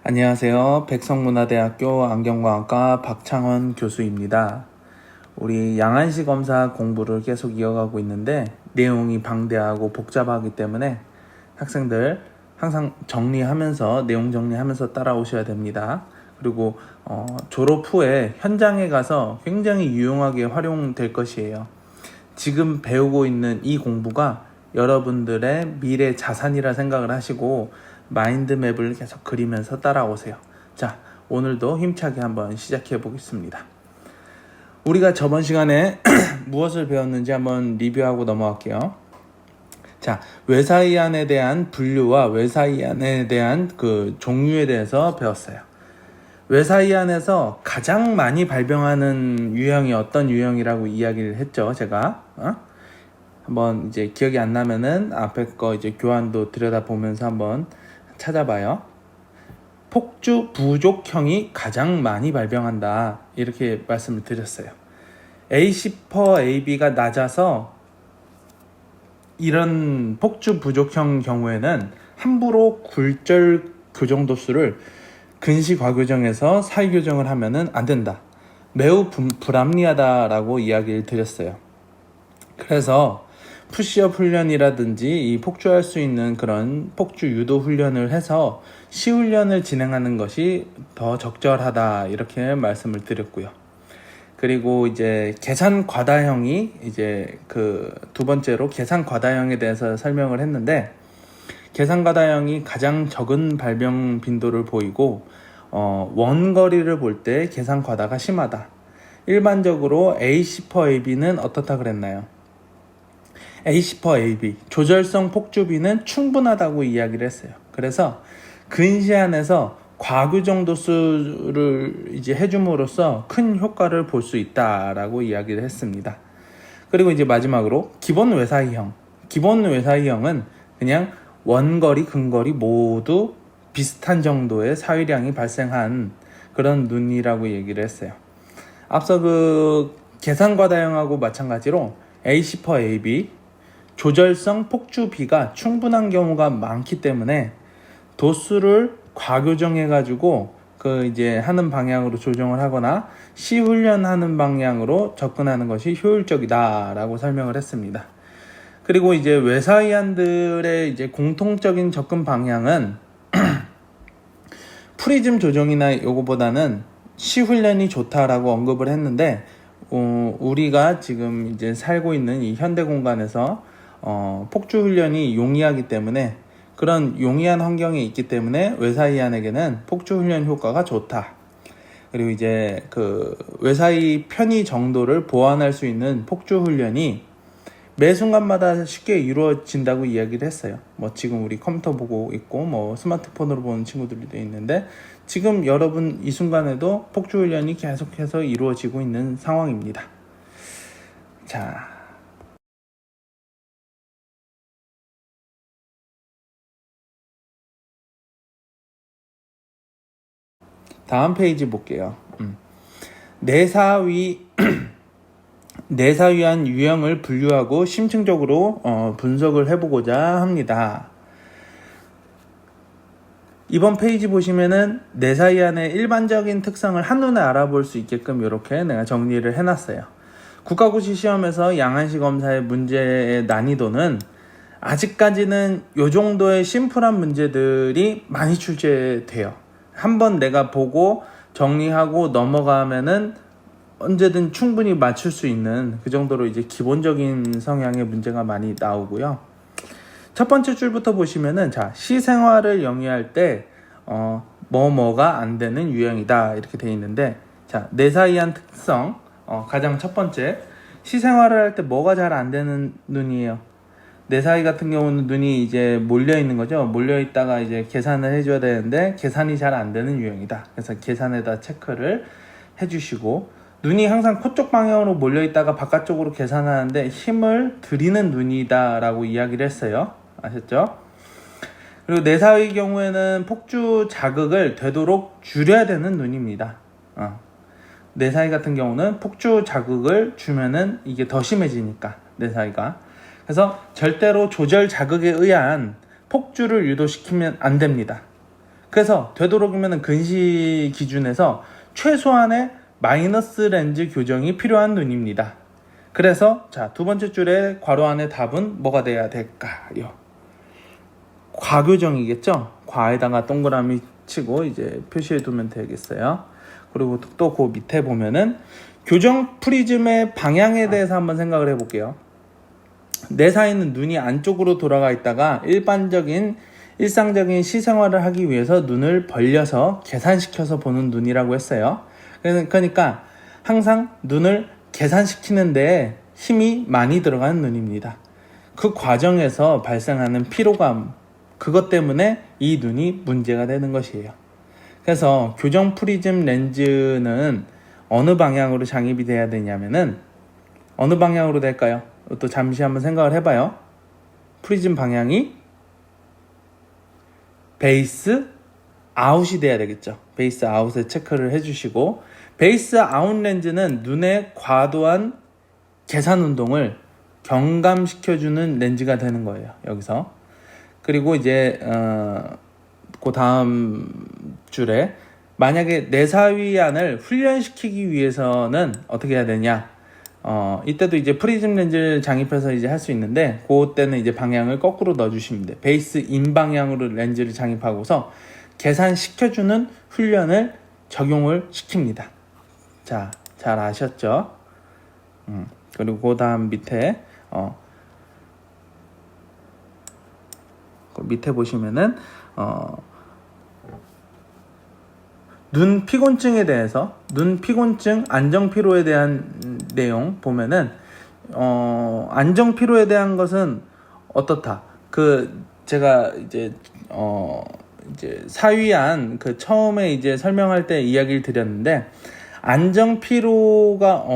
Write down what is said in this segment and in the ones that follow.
안녕하세요. 백성문화대학교 안경광학과 박창원 교수입니다. 우리 양안시 검사 공부를 계속 이어가고 있는데 내용이 방대하고 복잡하기 때문에 학생들 항상 정리하면서 내용 정리하면서 따라오셔야 됩니다. 그리고 졸업 후에 현장에 가서 굉장히 유용하게 활용될 것이에요. 지금 배우고 있는 이 공부가 여러분들의 미래 자산이라 생각을 하시고 마인드맵을 계속 그리면서 따라오세요. 자, 오늘도 힘차게 한번 시작해 보겠습니다. 우리가 저번 시간에 무엇을 배웠는지 한번 리뷰하고 넘어갈게요. 자, 외사이안에 대한 분류와 외사이안에 대한 그 종류에 대해서 배웠어요. 외사이안에서 가장 많이 발병하는 유형이 어떤 유형이라고 이야기를 했죠, 제가. 한번 이제 기억이 안 나면은 앞에 거 이제 교환도 들여다보면서 한번 찾아봐요. 폭주 부족형이 가장 많이 발병한다, 이렇게 말씀을 드렸어요. A10%AB가 낮아서 이런 폭주 부족형 경우에는 함부로 굴절 교정 도수를 근시 과교정에서 사이 교정을 하면은 안 된다. 매우 불합리하다라고 이야기를 드렸어요. 그래서 푸시업 훈련이라든지 이 폭주할 수 있는 그런 폭주 유도 훈련을 해서 시훈련을 진행하는 것이 더 적절하다, 이렇게 말씀을 드렸고요. 그리고 이제 계산 과다형이 이제 그 두 번째로 계산 과다형에 대해서 설명을 했는데, 계산 과다형이 가장 적은 발병 빈도를 보이고 원거리를 볼 때 계산 과다가 심하다. 일반적으로 A10%AB는 어떻다 그랬나요? A10%AB, 조절성 폭주비는 충분하다고 이야기를 했어요. 그래서 근시안에서 과교정 도수를 이제 해줌으로써 큰 효과를 볼 수 있다라고 이야기를 했습니다. 그리고 이제 마지막으로 기본 외사이형. 기본 외사이형은 그냥 원거리, 근거리 모두 비슷한 정도의 사위량이 발생한 그런 눈이라고 얘기를 했어요. 앞서 그 계산과다형하고 마찬가지로 A10%AB, 조절성 폭주비가 충분한 경우가 많기 때문에 도수를 과교정해가지고 그 이제 하는 방향으로 조정을 하거나 시훈련하는 방향으로 접근하는 것이 효율적이다라고 설명을 했습니다. 그리고 이제 외사이안들의 이제 공통적인 접근 방향은 프리즘 조정이나 요거보다는 시훈련이 좋다라고 언급을 했는데, 우리가 지금 이제 살고 있는 이 현대 공간에서 폭주 훈련이 용이하기 때문에, 그런 용이한 환경에 있기 때문에 외사이안에게는 폭주 훈련 효과가 좋다. 그리고 이제 그 외사이 편의 정도를 보완할 수 있는 폭주 훈련이 매 순간마다 쉽게 이루어진다고 이야기를 했어요. 뭐 지금 우리 컴퓨터 보고 있고 뭐 스마트폰으로 보는 친구들도 있는데, 지금 여러분 이 순간에도 폭주 훈련이 계속해서 이루어지고 있는 상황입니다. 자, 다음 페이지 볼게요. 내사위안 유형을 분류하고 심층적으로 분석을 해보고자 합니다. 이번 페이지 보시면은 내사위안의 일반적인 특성을 한눈에 알아볼 수 있게끔 이렇게 내가 정리를 해놨어요. 국가고시 시험에서 양안시 검사의 문제의 난이도는 아직까지는 이 정도의 심플한 문제들이 많이 출제돼요. 한번 내가 보고 정리하고 넘어가면은 언제든 충분히 맞출 수 있는 그 정도로 이제 기본적인 성향의 문제가 많이 나오고요. 첫 번째 줄부터 보시면은, 자, 시생활을 영위할 때 뭐가 안 되는 유형이다, 이렇게 돼 있는데, 자, 내사이안 특성, 가장 첫 번째, 시생활을 할 때 뭐가 잘 안 되는 눈이에요. 내사이 같은 경우는 눈이 이제 몰려 있는 거죠. 몰려 있다가 이제 계산을 해줘야 되는데 계산이 잘 안 되는 유형이다. 그래서 계산에다 체크를 해주시고, 눈이 항상 코쪽 방향으로 몰려 있다가 바깥쪽으로 계산하는데 힘을 들이는 눈이다 라고 이야기를 했어요. 아셨죠? 그리고 내사의 경우에는 폭주 자극을 되도록 줄여야 되는 눈입니다. 내사이 같은 경우는 폭주 자극을 주면은 이게 더 심해지니까, 내사이가. 그래서 절대로 조절 자극에 의한 폭주를 유도시키면 안 됩니다. 그래서 되도록이면 근시 기준에서 최소한의 마이너스 렌즈 교정이 필요한 눈입니다. 그래서 자, 두 번째 줄에 괄호 안에 답은 뭐가 돼야 될까요? 과교정이겠죠? 과에다가 동그라미 치고 이제 표시해 두면 되겠어요. 그리고 또 그 밑에 보면은 교정 프리즘의 방향에 대해서 한번 생각을 해볼게요. 내 사이는 눈이 안쪽으로 돌아가 있다가 일상적인 시생활을 하기 위해서 눈을 벌려서 계산시켜서 보는 눈이라고 했어요. 그러니까 항상 눈을 계산시키는데 힘이 많이 들어가는 눈입니다. 그 과정에서 발생하는 피로감, 그것 때문에 이 눈이 문제가 되는 것이에요. 그래서 교정 프리즘 렌즈는 어느 방향으로 장입이 돼야 되냐면은 어느 방향으로 될까요? 또 잠시 한번 생각을 해봐요. 프리즘 방향이 베이스 아웃이 돼야 되겠죠. 베이스 아웃에 체크를 해주시고, 베이스 아웃 렌즈는 눈의 과도한 계산 운동을 경감시켜주는 렌즈가 되는 거예요. 여기서. 그리고 이제 그 다음 줄에 만약에 내사위안을 훈련시키기 위해서는 어떻게 해야 되냐? 이때도 이제 프리즘 렌즈를 장입해서 이제 할 수 있는데, 그때는 이제 방향을 거꾸로 넣어주시면 돼요. 베이스 인 방향으로 렌즈를 장입하고서 계산시켜주는 훈련을 적용을 시킵니다. 자, 잘 아셨죠? 그리고 그 다음 밑에, 그 밑에 보시면은, 눈 피곤증에 대해서, 눈 피곤증, 안정 피로에 대한 내용 보면은, 안정 피로에 대한 것은 어떻다. 제가 이제 사위안 처음에 이제 설명할 때 이야기를 드렸는데, 안정 피로가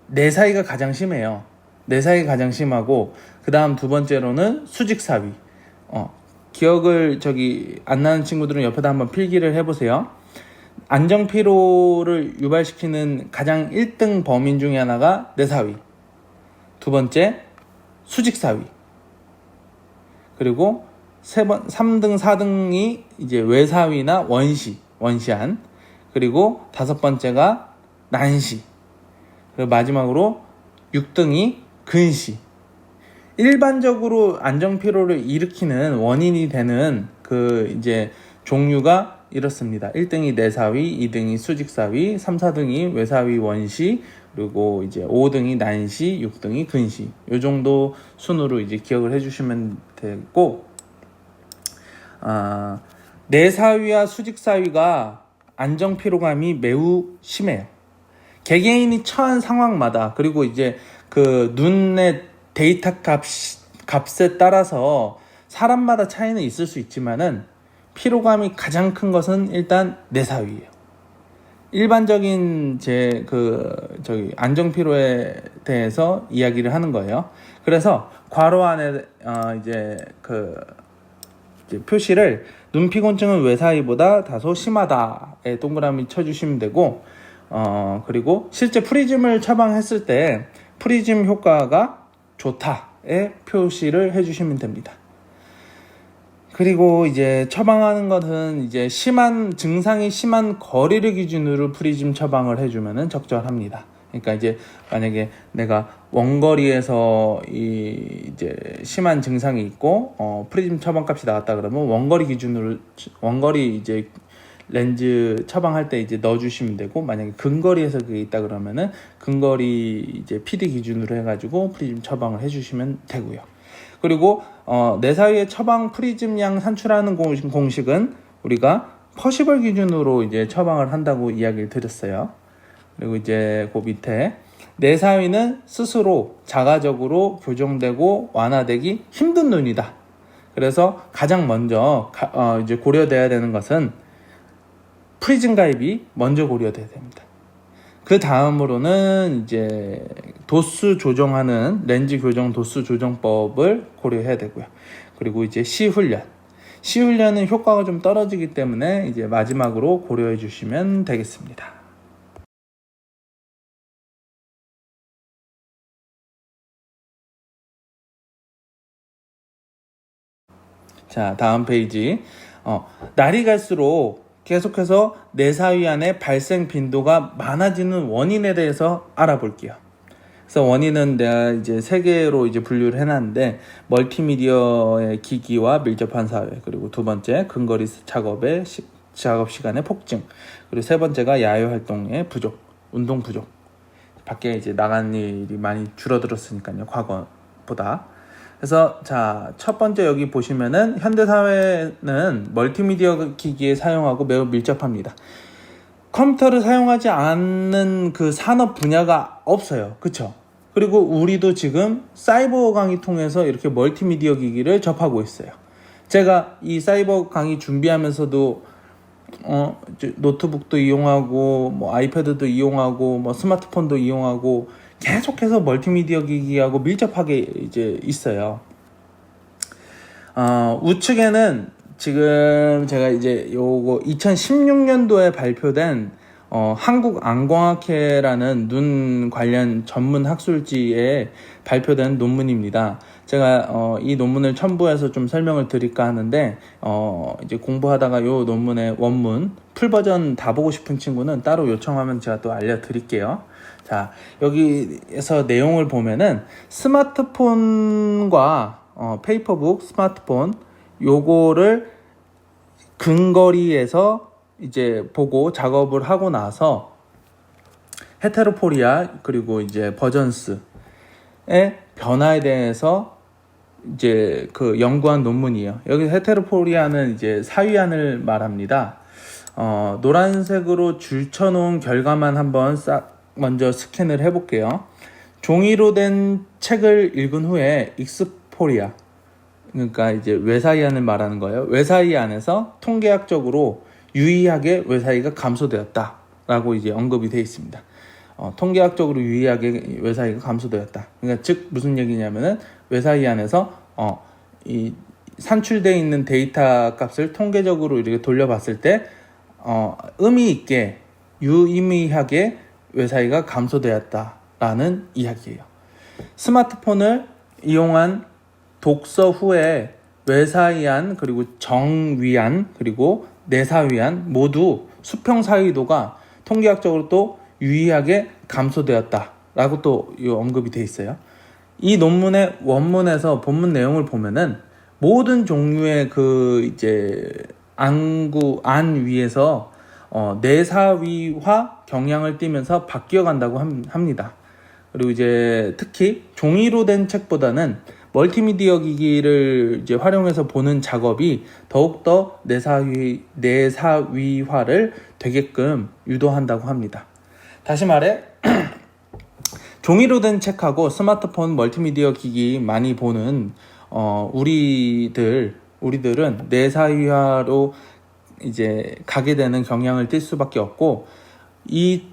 내사위가 가장 심해요. 내사위가 가장 심하고, 그 다음 두 번째로는 수직사위. 기억을 안 나는 친구들은 옆에다 한번 필기를 해보세요. 안정 피로를 유발시키는 가장 1등 범인 중에 하나가 내사위, 두 번째 수직사위, 그리고 3등, 4등이 이제 외사위나 원시안, 그리고 다섯 번째가 난시, 그리고 마지막으로 6등이 근시. 일반적으로 안정피로를 일으키는 원인이 되는 이제 종류가 이렇습니다. 1등이 내사위, 2등이 수직사위, 3, 4등이 외사위 원시, 그리고 이제 5등이 난시, 6등이 근시. 요 정도 순으로 이제 기억을 해주시면 되고, 내사위와 수직사위가 안정피로감이 매우 심해요. 개개인이 처한 상황마다, 그리고 이제 눈의 데이터 값에 따라서 사람마다 차이는 있을 수 있지만은 피로감이 가장 큰 것은 일단 내사위예요. 일반적인 안정 피로에 대해서 이야기를 하는 거예요. 그래서 괄호 안에 이제 표시를 눈 피곤증은 외사위보다 다소 심하다에 동그라미 쳐주시면 되고, 그리고 실제 프리즘을 처방했을 때 프리즘 효과가 좋다에 표시를 해주시면 됩니다. 그리고 이제 처방하는 것은 이제 증상이 심한 거리를 기준으로 프리즘 처방을 해주면은 적절합니다. 그러니까 이제 만약에 내가 원거리에서 이제 심한 증상이 있고 프리즘 처방값이 나왔다 그러면 원거리 이제 렌즈 처방할 때 이제 넣어주시면 되고, 만약에 근거리에서 그게 있다 그러면은 근거리 이제 PD 기준으로 해가지고 프리즘 처방을 해주시면 되고요. 그리고 내사위의 처방 프리즘량 산출하는 공식은 우리가 퍼시벌 기준으로 이제 처방을 한다고 이야기를 드렸어요. 그리고 이제 그 밑에 내사위는 스스로 자가적으로 교정되고 완화되기 힘든 눈이다. 그래서 가장 먼저 이제 고려돼야 되는 것은 프리즘 가입이 먼저 고려돼야 됩니다. 그 다음으로는 이제 도수 조정하는 렌즈 교정 도수 조정법을 고려해야 되고요. 그리고 이제 시훈련은 효과가 좀 떨어지기 때문에 이제 마지막으로 고려해 주시면 되겠습니다. 자, 다음 페이지. 날이 갈수록 계속해서 뇌사위안의 발생 빈도가 많아지는 원인에 대해서 알아볼게요. 그래서 원인은 내가 이제 3개로 이제 분류를 해놨는데, 멀티미디어의 기기와 밀접한 사회, 그리고 2번째 근거리 작업의 작업 시간의 폭증, 그리고 3번째가 야외 활동의 부족, 운동 부족. 밖에 이제 나가는 일이 많이 줄어들었으니까요, 과거보다. 그래서 자, 첫 번째 여기 보시면은 현대 사회는 멀티미디어 기기에 사용하고 매우 밀접합니다. 컴퓨터를 사용하지 않는 그 산업 분야가 없어요. 그쵸? 그리고 우리도 지금 사이버 강의 통해서 이렇게 멀티미디어 기기를 접하고 있어요. 제가 이 사이버 강의 준비하면서도 노트북도 이용하고 뭐 아이패드도 이용하고 뭐 스마트폰도 이용하고 계속해서 멀티미디어 기기하고 밀접하게 이제 있어요. 우측에는 지금 제가 이제 요거 2016년도에 발표된 한국안광학회라는 눈 관련 전문 학술지에 발표된 논문입니다. 제가 이 논문을 첨부해서 좀 설명을 드릴까 하는데, 이제 공부하다가 요 논문의 원문 풀 버전 다 보고 싶은 친구는 따로 요청하면 제가 또 알려드릴게요. 자, 여기에서 내용을 보면은 스마트폰과 페이퍼북, 스마트폰 요거를 근거리에서 이제 보고 작업을 하고 나서 헤테로포리아 그리고 이제 버전스의 변화에 대해서 이제 그 연구한 논문이에요. 여기 헤테로포리아는 이제 사위안을 말합니다. 노란색으로 줄쳐놓은 결과만 한번 먼저 스캔을 해볼게요. 종이로 된 책을 읽은 후에 익스포리아, 그러니까 이제 외사이안을 말하는 거예요. 외사이안에서 통계학적으로 유의하게 외사이가 감소되었다라고 이제 언급이 되어 있습니다. 통계학적으로 유의하게 외사이가 감소되었다. 그러니까 즉 무슨 얘기냐면은 외사이안에서 이 산출되어 있는 데이터 값을 통계적으로 이렇게 돌려봤을 때 의미 있게 유의미하게 외사이가 감소되었다라는 이야기예요. 스마트폰을 이용한 독서 후에 외사이안 그리고 정위안 그리고 내사위안 모두 수평 사이도가 통계학적으로 또 유의하게 감소되었다라고 또 언급이 돼 있어요. 이 논문의 원문에서 본문 내용을 보면은 모든 종류의 그 이제 안 위에서 내사위화 경향을 띠면서 바뀌어 간다고 합니다. 그리고 이제 특히 종이로 된 책보다는 멀티미디어 기기를 이제 활용해서 보는 작업이 더욱더 내사위화를 되게끔 유도한다고 합니다. 다시 말해 종이로 된 책하고 스마트폰 멀티미디어 기기 많이 보는 우리들은 내사위화로 이제 가게 되는 경향을 띌 수밖에 없고, 이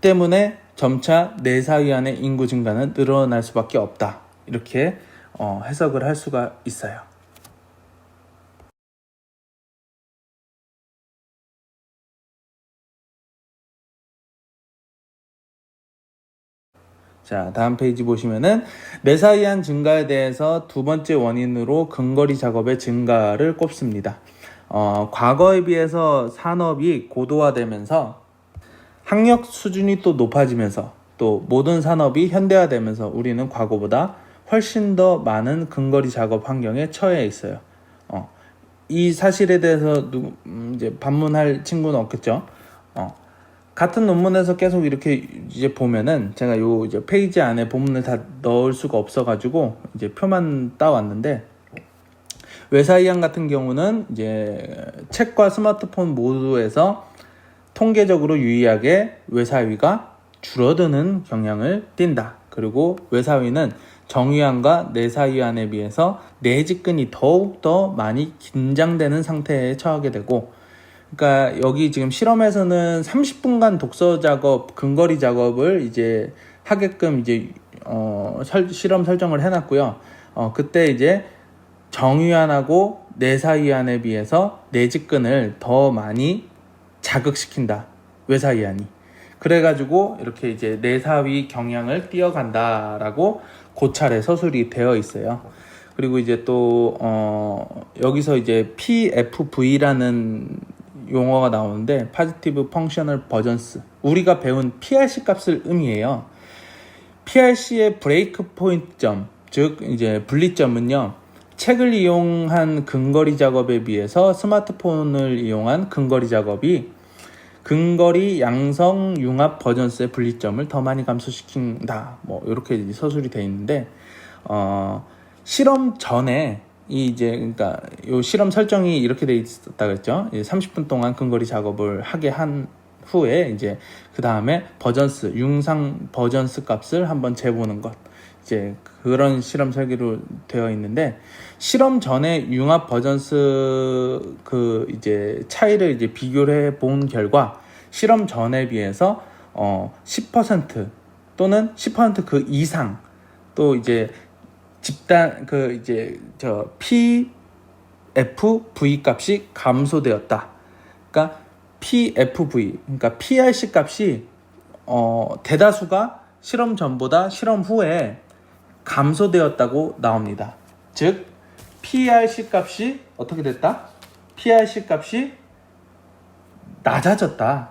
때문에 점차 내사위안의 인구 증가는 늘어날 수밖에 없다. 이렇게 해석을 할 수가 있어요. 자, 다음 페이지 보시면은 내사이안 증가에 대해서 2번째 원인으로 근거리 작업의 증가를 꼽습니다. 과거에 비해서 산업이 고도화되면서 학력 수준이 또 높아지면서 또 모든 산업이 현대화되면서 우리는 과거보다 훨씬 더 많은 근거리 작업 환경에 처해 있어요. 이 사실에 대해서 이제 반문할 친구는 없겠죠. 같은 논문에서 계속 이렇게 이제 보면은 제가 요 이제 페이지 안에 본문을 다 넣을 수가 없어가지고 이제 표만 따왔는데, 외사이안 같은 경우는 이제 책과 스마트폰 모두에서 통계적으로 유의하게 외사위가 줄어드는 경향을 띈다. 그리고 외사위는 정위안과 내사위안에 비해서 내직근이 더욱더 많이 긴장되는 상태에 처하게 되고, 그러니까 여기 지금 실험에서는 30분간 독서 작업, 근거리 작업을 이제 하게끔 이제 실험 설정을 해놨고요. 그때 이제 정위안하고 내사위안에 비해서 내직근을 더 많이 자극시킨다, 외사위안이. 그래가지고 이렇게 이제 내사위 경향을 띄어간다라고 고찰에 서술이 되어 있어요. 그리고 이제 또 여기서 이제 PFV라는 용어가 나오는데 Positive Functional Variance, 우리가 배운 PRC 값을 의미해요. PRC의 브레이크 포인트점, 즉 이제 분리점은요, 책을 이용한 근거리 작업에 비해서 스마트폰을 이용한 근거리 작업이 근거리 양성 융합 버전스의 분리점을 더 많이 감소시킨다. 뭐 이렇게 서술이 돼 있는데, 실험 전에 그러니까 요 실험 설정이 이렇게 돼 있었다 그랬죠. 30분 동안 근거리 작업을 하게 한 후에 이제 그 다음에 버전스, 융상 버전스 값을 한번 재보는 것, 이제 그런 실험 설계로 되어 있는데, 실험 전에 융합 버전스 이제 차이를 이제 비교를 해 본 결과 실험 전에 비해서 10% 또는 10% 그 이상, 또 이제 집단 PFV 값이 감소되었다. 그러니까 PFV, 그러니까 PRC 값이 대다수가 실험 전보다 실험 후에 감소되었다고 나옵니다. 즉 PRC 값이 어떻게 됐다? PRC 값이 낮아졌다.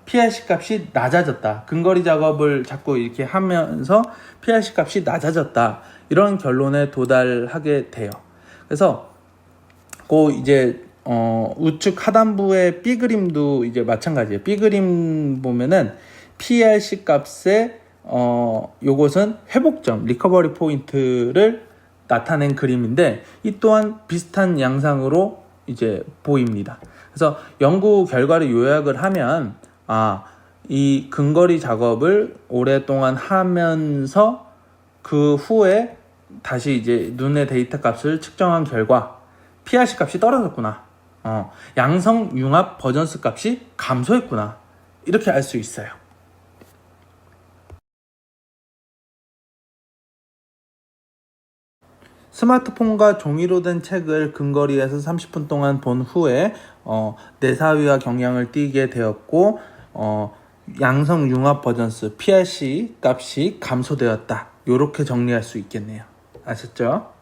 PRC 값이 낮아졌다. 근거리 작업을 자꾸 이렇게 하면서 PRC 값이 낮아졌다. 이런 결론에 도달하게 돼요. 그래서 이제 우측 하단부의 B 그림도 이제 마찬가지예요. B 그림 보면은 PRC 값의 요것은 회복점, 리커버리 포인트를 나타낸 그림인데, 이 또한 비슷한 양상으로 이제 보입니다. 그래서 연구 결과를 요약을 하면, 이 근거리 작업을 오랫동안 하면서 그 후에 다시 이제 눈의 데이터 값을 측정한 결과 PRC 값이 떨어졌구나. 양성 융합 버전스 값이 감소했구나. 이렇게 알 수 있어요. 스마트폰과 종이로 된 책을 근거리에서 30분 동안 본 후에 내사위와 경향을 띠게 되었고, 양성 융합 버전스 PRC 값이 감소되었다. 이렇게 정리할 수 있겠네요. 아셨죠?